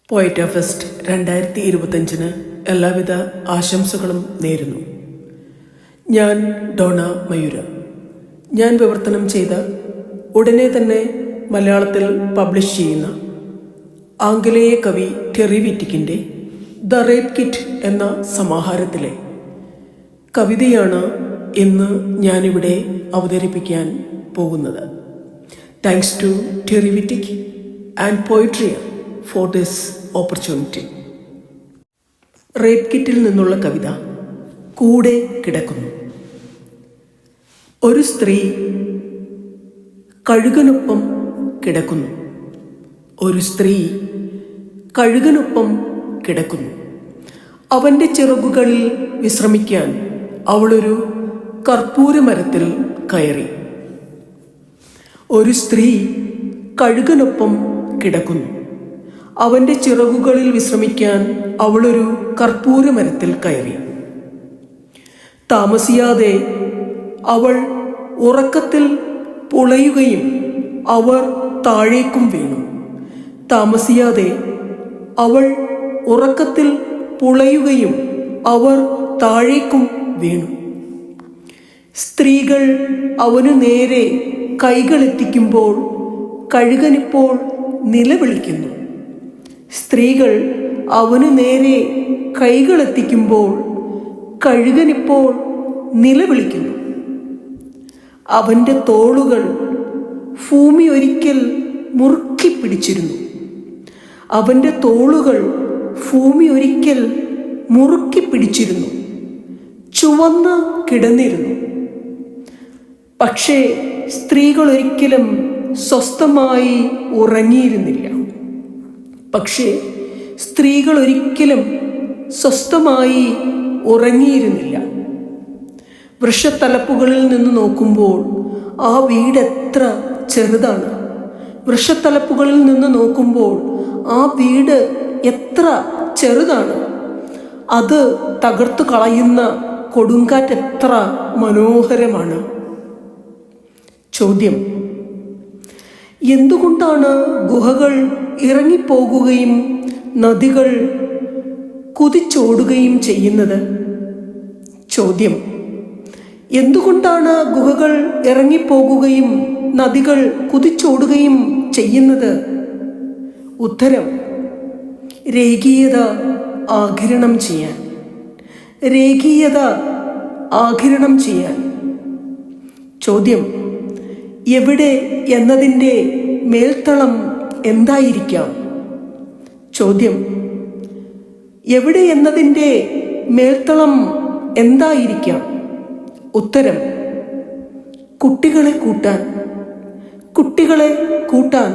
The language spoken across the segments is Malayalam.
പോയറ്റ ഫെസ്റ്റ് 2025 എല്ലാവിധ ആശംസകളും നേരുന്നു. ഞാൻ ഡോണ മയൂര. ഞാൻ വിവർത്തനം ചെയ്ത ഉടനെ തന്നെ മലയാളത്തിൽ പബ്ലിഷ് ചെയ്യുന്ന ആംഗലേയ കവി ടെറി വിറ്റിക്കിൻ്റെ ദ റേപ്പ് കിറ്റ് എന്ന സമാഹാരത്തിലെ കവിതയാണ് ഇന്ന് ഞാനിവിടെ അവതരിപ്പിക്കാൻ പോകുന്നത്. Thanks to Terry Wittick and പോയിട്രിയ for this opportunity. റേപ്പ് കിറ്റിൽ നിന്നുള്ള കവിത കൂടെ കിടക്കുന്നു. ഒരു സ്ത്രീ കഴുകനൊപ്പം കിടക്കുന്നു. ഒരു സ്ത്രീ കഴുകനൊപ്പം കിടക്കുന്നു. അവൻ്റെ ചിറകുകളിൽ വിശ്രമിക്കാൻ അവളൊരു കർപ്പൂരമരത്തിൽ കയറി. ഒരു സ്ത്രീ കഴുകനൊപ്പം കിടക്കുന്നു. അവൻ്റെ ചിറകുകളിൽ വിശ്രമിക്കാൻ അവളൊരു കർപ്പൂരമരത്തിൽ കയറി. താമസിയാതെ അവൾ ഉറക്കത്തിൽ പുളയുകയും അവർ താഴേക്കും വീണു. താമസിയാതെ അവൾ ഉറക്കത്തിൽ പുളയുകയും അവർ താഴേക്കും വീണു. സ്ത്രീകൾ അവനു നേരെ കൈകളെത്തിക്കുമ്പോൾ കഴുകനിപ്പോൾ നിലവിളിക്കുന്നു. സ്ത്രീകൾ അവനു നേരെ കൈകളെത്തിക്കുമ്പോൾ കഴുകനിപ്പോൾ നിലവിളിക്കുന്നു. അവൻ്റെ തോളുകൾ ഭൂമി ഒരിക്കൽ മുറുക്കി പിടിച്ചിരുന്നു. അവൻ്റെ തോളുകൾ ഭൂമി ഒരിക്കൽ മുറുക്കി പിടിച്ചിരുന്നു. ചുവന്ന് കിടന്നിരുന്നു. പക്ഷേ സ്ത്രീകൾ ഒരിക്കലും സ്വസ്ഥമായി ഉറങ്ങിയിരുന്നില്ല. പക്ഷേ സ്ത്രീകൾ ഒരിക്കലും സ്വസ്ഥമായി ഉറങ്ങിയിരുന്നില്ല. വൃക്ഷത്തലപ്പുകളിൽ നിന്ന് നോക്കുമ്പോൾ ആ വീട് എത്ര ചെറുതാണ്. വൃക്ഷത്തലപ്പുകളിൽ നിന്ന് നോക്കുമ്പോൾ ആ വീട് എത്ര ചെറുതാണ്. അത് തകർത്തു കളയുന്ന കൊടുങ്കാറ്റ് എത്ര മനോഹരമാണ്. ചോദ്യം: എന്തുകൊണ്ടാണ് ഗുഹകൾ ഇറങ്ങിപ്പോകുകയും നദികൾ കുതിച്ചോടുകയും ചെയ്യുന്നത്? ചോദ്യം: എന്തുകൊണ്ടാണ് ഗുഹകൾ ഇറങ്ങിപ്പോകുകയും നദികൾ കുതിച്ചോടുകയും ചെയ്യുന്നത്? ഉത്തരം: രേഖീയത ആഗിരണം ചെയ്യാൻ. രേഖീയത ആഗിരണം ചെയ്യാൻ. ചോദ്യം: എവിടെ എന്നതിൻ്റെ മേൽത്തളം എന്തായിരിക്കാം? ചോദ്യം: എവിടെ എന്നതിൻ്റെ മേൽത്തളം എന്തായിരിക്കാം? ഉത്തരം: കുട്ടികളെ കൂട്ടാൻ. കുട്ടികളെ കൂട്ടാൻ.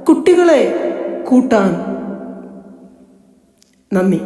കുട്ടികളെ കൂട്ടാൻ. നന്ദി.